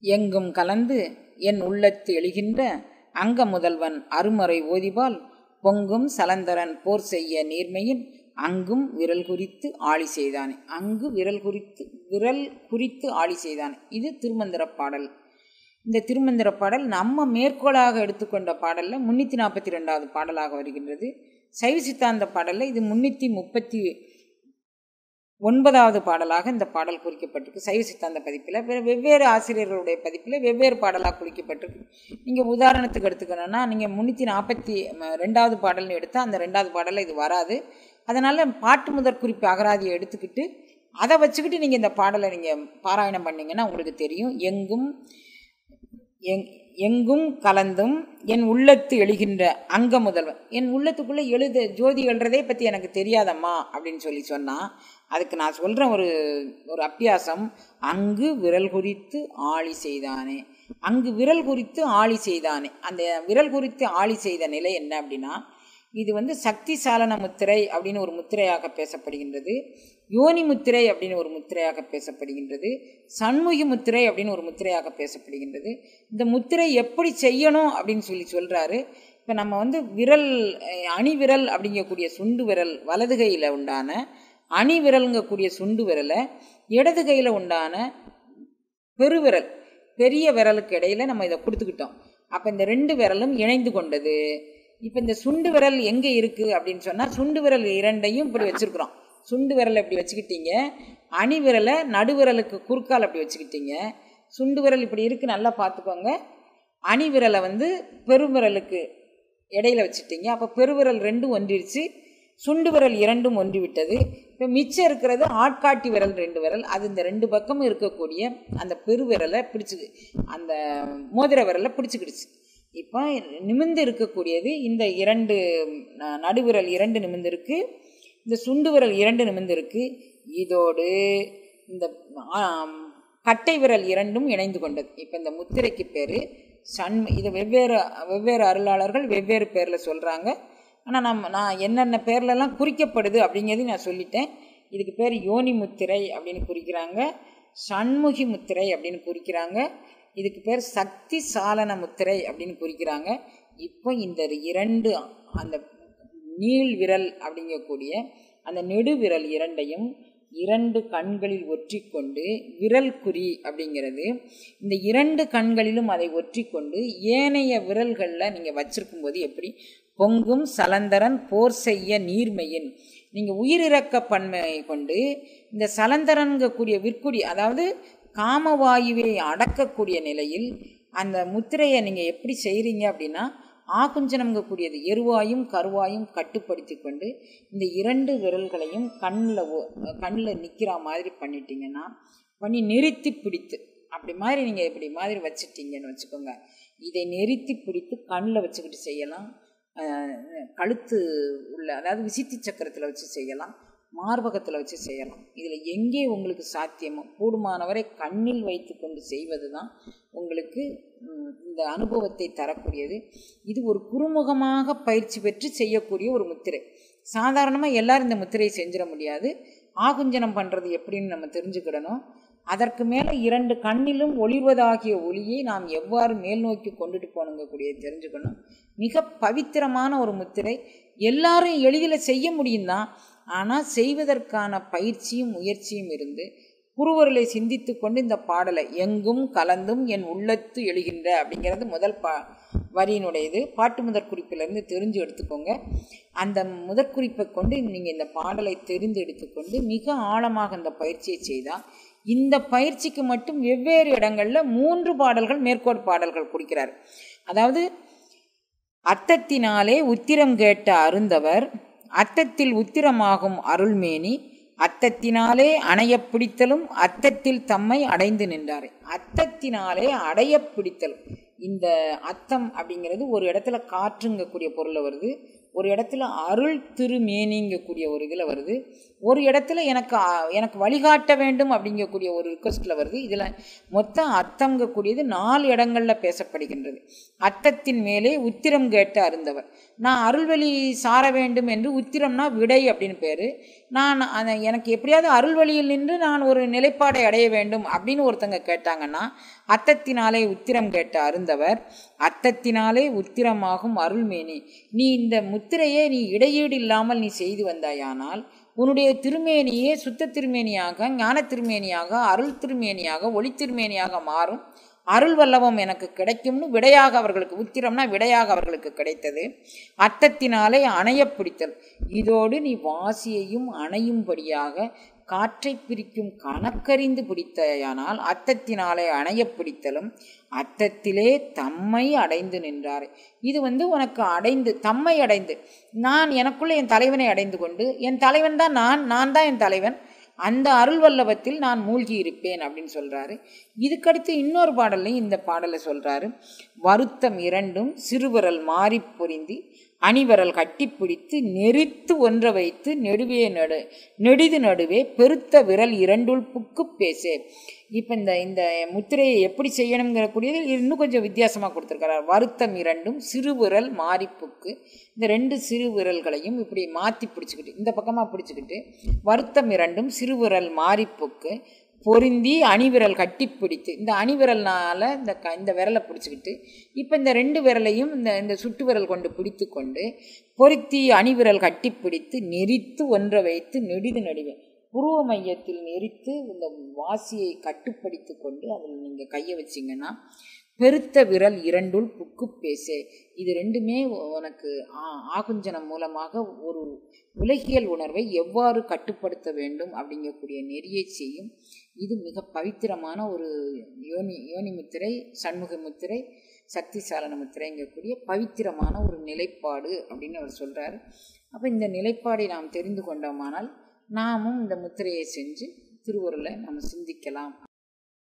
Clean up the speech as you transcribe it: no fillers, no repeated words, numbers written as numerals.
எங்கும் கலந்து என் உள்ளத்து எழுகின்ற அங்க முதல்வன் அருமறை ஓதிபால் பொங்கும் சலந்தரன் போர் செய்ய நீர்மையின் அங்கும் விரல் குறித்து ஆழி செய்தானே. அங்கு விரல் குறித்து ஆழி செய்தானே. இது திருமந்திர பாடல். இந்த திருமந்திர பாடல் நம்ம மேற்கோளாக எடுத்துக்கொண்ட பாடலில் 342வது பாடலாக வருகின்றது. சைவ சித்தாந்த பாடலில் இது 339வது பாடலாக இந்த பாடல் குறிக்கப்பட்டிருக்கு. சைவ சித்தாந்த பதிப்பில் வெவ்வேறு ஆசிரியர்களுடைய பதிப்பில் வெவ்வேறு பாடலாக குறிக்கப்பட்டிருக்கு. நீங்கள் உதாரணத்துக்கு எடுத்துக்கணும்னா, நீங்கள் 342வது பாடல்னு எடுத்தால் அந்த 2வது பாடலில் இது வராது. அதனால் பாட்டு முதற் குறிப்பு அகராதியை எடுத்துக்கிட்டு அதை வச்சுக்கிட்டு நீங்கள் இந்த பாடலை நீங்கள் பாராயணம் பண்ணிங்கன்னா உங்களுக்கு தெரியும். எங்கும் கலந்தும் என் உள்ளத்து எழுகின்ற அங்க முதல்வன். என் உள்ளத்துக்குள்ளே ஜோதி எழுறதே பற்றி எனக்கு தெரியாதம்மா அப்படின்னு சொன்னால், அதுக்கு நான் சொல்கிறேன் ஒரு அப்பியாசம். அங்கு விரல் குறித்து ஆழி செய்தானே. அங்கு விரல் குறித்து ஆழி செய்தானே. அந்த விரல் குறித்து ஆழி செய்த நிலை என்ன அப்படின்னா, இது சக்தி சாலன முத்திரை அப்படின்னு ஒரு முத்திரையாக பேசப்படுகின்றது. யோனி முத்திரை அப்படின்னு ஒரு முத்திரையாக பேசப்படுகின்றது. சண்முகி முத்திரை அப்படின்னு ஒரு முத்திரையாக பேசப்படுகின்றது. இந்த முத்திரை எப்படி செய்யணும் அப்படின்னு சொல்கிறாரு. இப்போ நம்ம விரல் அணிவிரல் அப்படிங்கக்கூடிய சுண்டு விரல் வலது கையில் உண்டான அணி விரலுங்கக்கூடிய சுண்டு விரலை இடது கையில் உண்டான பெருவிரல் பெரிய விரலுக்கு இடையில நம்ம இதை கொடுத்துக்கிட்டோம். அப்போ இந்த 2 விரலும் இணைந்து கொண்டது. இப்போ இந்த சுண்டு விரல் எங்கே இருக்குது அப்படின்னு சொன்னால், சுண்டு விரல் 2ஐயும் இப்படி வச்சுருக்குறோம். சுண்டு விரலை இப்படி வச்சுக்கிட்டீங்க, அணி விரலை நடுவிரலுக்கு குறுக்கால் அப்படி வச்சுக்கிட்டீங்க. சுண்டு விரல் இப்படி இருக்குது, நல்லா பார்த்துக்கோங்க. அணி விரலை பெருவிரலுக்கு இடையில வச்சுட்டீங்க. அப்போ பெருவிரல் 2 ஒன்றிடுச்சு, சுண்டு விரல் 2ம் ஒன்றி விட்டது. இப்போ மிச்சம் இருக்கிறது ஆட்காட்டி விரல் 2 விரல். அது இந்த 2 பக்கமும் இருக்கக்கூடிய அந்த பெருவிரலை அந்த மோதிர விரலை பிடிச்சிக்கிடுச்சு. இப்போ நிமிர்ந்து இருக்கக்கூடியது இந்த 2 நடுவிரல் 2 நிமிர்ந்து இருக்கு, இந்த சுண்டு விரல் 2 நிமிர்ந்து இருக்கு. இதோடு இந்த கட்டை விரல் 2ம் இணைந்து கொண்டது. இப்போ இந்த முத்திரைக்கு பேர் இதை வெவ்வேறு அருளாளர்கள் வெவ்வேறு பேரில் சொல்கிறாங்க. ஆனால் நான் என்னென்ன பேர்லலாம் குறிக்கப்படுது அப்படிங்கிறதையும் நான் சொல்லிட்டேன். இதுக்கு பேர் யோனி முத்திரை அப்படின்னு குறிக்கிறாங்க, சண்முகி முத்திரை அப்படின்னு குறிக்கிறாங்க, இதுக்கு பேர் சக்தி சாலன முத்திரை அப்படின்னு குறிக்கிறாங்க. இப்போ இந்த 2 அந்த நீள் விரல் அப்படிங்கக்கூடிய அந்த நெடுவிரல் 2ஐயும் 2 கண்களில் ஒற்றி கொண்டு விரல் குறி அப்படிங்கிறது இந்த 2 கண்களிலும் அதை ஒற்றி கொண்டு ஏனைய விரல்களில் நீங்கள் வச்சிருக்கும் போது எப்படி பொங்கும் சலந்தரன் போர் செய்ய நீர்மையின், நீங்கள் உயிரிறக்க பன்மையை கொண்டு இந்த சலந்தரன்கக்கூடிய விற்குடி, அதாவது காமவாயுவை அடக்கக்கூடிய நிலையில் அந்த முத்திரையை நீங்கள் எப்படி செய்கிறீங்க அப்படின்னா, ஆகுஞ்சனம்ங்கக்கூடியது எருவாயும் கருவாயும் கட்டுப்படுத்தி கொண்டு இந்த 2 விரல்களையும் கண்ணில் நிற்கிற மாதிரி பண்ணிட்டீங்கன்னா, பண்ணி நெறித்தி பிடித்து அப்படி மாதிரி நீங்கள் இப்படி மாதிரி வச்சுட்டீங்கன்னு வச்சுக்கோங்க. இதை நெறித்தி பிடித்து கண்ணில் வச்சுக்கிட்டு செய்யலாம், கழுத்து உள்ள அதாவது விசித்தி சக்கரத்தில் வச்சு செய்யலாம், மார்பகத்தில் வச்சு செய்யலாம். இதில் எங்கே உங்களுக்கு சாத்தியமோ கூடுமானவரை கண்ணில் வைத்து கொண்டு செய்வது தான் உங்களுக்கு இந்த அனுபவத்தை தரக்கூடியது. இது ஒரு குறுமுகமாக பயிற்சி பெற்று செய்யக்கூடிய ஒரு முத்திரை. சாதாரணமாக எல்லோரும் இந்த முத்திரையை செஞ்சிட முடியாது. ஆகுஞ்சனம் பண்ணுறது எப்படின்னு நம்ம தெரிஞ்சுக்கிடணும். அதற்கு மேலே 2 கண்ணிலும் ஒளிர்வதாகிய ஒளியை நாம் எவ்வாறு மேல் நோக்கி கொண்டுட்டு போகணுங்கக்கூடிய தெரிஞ்சுக்கணும். மிக பவித்திரமான ஒரு முத்திரை. எல்லாரும் எளிதில் செய்ய முடியும் தான், ஆனால் செய்வதற்கான பயிற்சியும் முயற்சியும் இருந்து குருவர்களை சிந்தித்து கொண்டு இந்த பாடலை எங்கும் கலந்தும் என் உள்ளத்து எழுகின்ற அப்படிங்கிறது முதல் வரியினுடையது. பாட்டு முதற் குறிப்பிலிருந்து தெரிஞ்சு எடுத்துக்கோங்க. அந்த முதற்குறிப்பை கொண்டு நீங்கள் இந்த பாடலை தெரிந்து எடுத்துக்கொண்டு மிக ஆழமாக இந்த பயிற்சியை செய்தால், இந்த பயிற்சிக்கு மட்டும் வெவ்வேறு இடங்களில் 3 பாடல்கள் மேற்கோள் பாடல்கள் கொடுக்கிறார். அதாவது அத்தத்தினாலே உத்திரம் கேட்ட அருந்தவர், அத்தத்தில் உத்திரமாகும் அருள்மேனி, அத்தத்தினாலே அணைய பிடித்தலும் அத்தத்தில் தம்மை அடைந்து நின்றாரே. அத்தத்தினாலே அடைய பிடித்தலும், இந்த அத்தம் அப்படிங்கிறது ஒரு இடத்துல காற்றுங்கக்கூடிய பொருளில் வருது, ஒரு இடத்துல அருள் திருமேனிங்கக்கூடிய ஒரு இதில் வருது, ஒரு இடத்துல எனக்கு வழிகாட்ட வேண்டும் அப்படிங்கக்கூடிய ஒரு ரிக்வஸ்ட்டில் வருது. இதில் மொத்தம் அத்தங்கக்கூடியது 4 இடங்களில் பேசப்படுகின்றது. அத்தத்தின் மேலே உத்திரம் கேட்டு அருந்தவர். நான் அருள்வழி சார வேண்டும் என்று, உத்திரம்னா விடை அப்படின்னு பேர். நான் எனக்கு எப்படியாவது அருள்வழியில் நின்று நான் ஒரு நிலைப்பாடை அடைய வேண்டும் அப்படின்னு ஒருத்தங்க கேட்டாங்கன்னா, அத்தத்தினாலே உத்திரம் கேட்டு அருந்தவர், அத்தத்தினாலே உத்திரமாகும் அருள்மேனி. நீ இந்த முத்திரையே நீ இடையீடு இல்லாமல் நீ செய்து வந்தாயானால் உன்னுடைய திருமேனியே சுத்த திருமேனியாக, ஞான திருமேனியாக, அருள் திருமேனியாக, ஒளி திருமேனியாக மாறும். அருள் வல்லவம் எனக்கு கிடைக்கும்னு விடையாக அவர்களுக்கு, உத்திரம்னா விடையாக அவர்களுக்கு கிடைத்தது. அத்தத்தினாலே அணைய பிடித்தல். இதோடு நீ வாசியையும் அணையும்படியாக காற்றை பிரிக்கும் கணக்கறிந்து பிடித்தையானால் அத்தத்தினாலே அணைய பிடித்தலும் அத்தத்திலே தம்மை அடைந்து நின்றாரே. இது உனக்கு அடைந்து, தம்மை அடைந்து, நான் எனக்குள்ளே என் தலைவனை அடைந்து கொண்டு, என் தலைவன் தான் நான் தான் என் தலைவன், அந்த அருள் வல்லவத்தில் நான் மூழ்கி இருப்பேன் அப்படின்னு சொல்கிறாரு. இதுக்கடுத்து இன்னொரு பாடல்லையும் இந்த பாடலை சொல்கிறாரு. வருத்தம் 2 சிறுவிரல் மாறி பொருந்தி அணிவரல் கட்டிப்பிடித்து நெறித்து ஒன்ற வைத்து நெடிது நடுவே பெருத்த விரல் 2 புக்கு பேசே. இப்போ இந்த முத்திரையை எப்படி செய்யணுங்கிற கூடியது இன்னும் கொஞ்சம் வித்தியாசமாக கொடுத்துருக்கிறார். வருத்தம் 2 சிறுவிரல் மாறிப்புக்கு, இந்த 2 சிறு விரல்களையும் இப்படி மாற்றி பிடிச்சிக்கிட்டு, இந்த பக்கமாக பிடிச்சிக்கிட்டு, வருத்தம் 2 சிறுவிரல் மாறிப்புக்கு பொருந்தி அணிவிரல் கட்டி பிடித்து, இந்த அணிவிரல்னால இந்த விரலை பிடிச்சிக்கிட்டு, இப்போ இந்த 2 விரலையும் இந்த சுட்டு விரல் கொண்டு பிடித்து கொண்டு பொருத்தி அணிவிரல் கட்டி பிடித்து நெறித்து ஒன்ற வைத்து நெடிது நடுவே புருவ மையத்தில் நெறித்து இந்த வாசியை கட்டுப்படுத்தி கொண்டு அதில் நீங்கள் கையை வச்சிங்கன்னா பெருத்த விரல் 2 புக்கு பேசே. இது 2மே உனக்கு ஆகுஞ்சனம் மூலமாக ஒரு உலகியல் உணர்வை எவ்வாறு கட்டுப்படுத்த வேண்டும் அப்படிங்கக்கூடிய நெறியை செய்யும். இது மிக பவித்திரமான ஒரு யோனி முத்திரை, சண்முக முத்திரை, சக்தி சாலன முத்திரைங்கக்கூடிய பவித்திரமான ஒரு நிலைப்பாடு அப்படின்னு அவர் சொல்கிறார். அப்போ இந்த நிலைப்பாடை நாம் தெரிந்து கொண்டோமானால் நாமும் இந்த முத்திரையை செஞ்சு திருவருளை நாம் சிந்திக்கலாம்.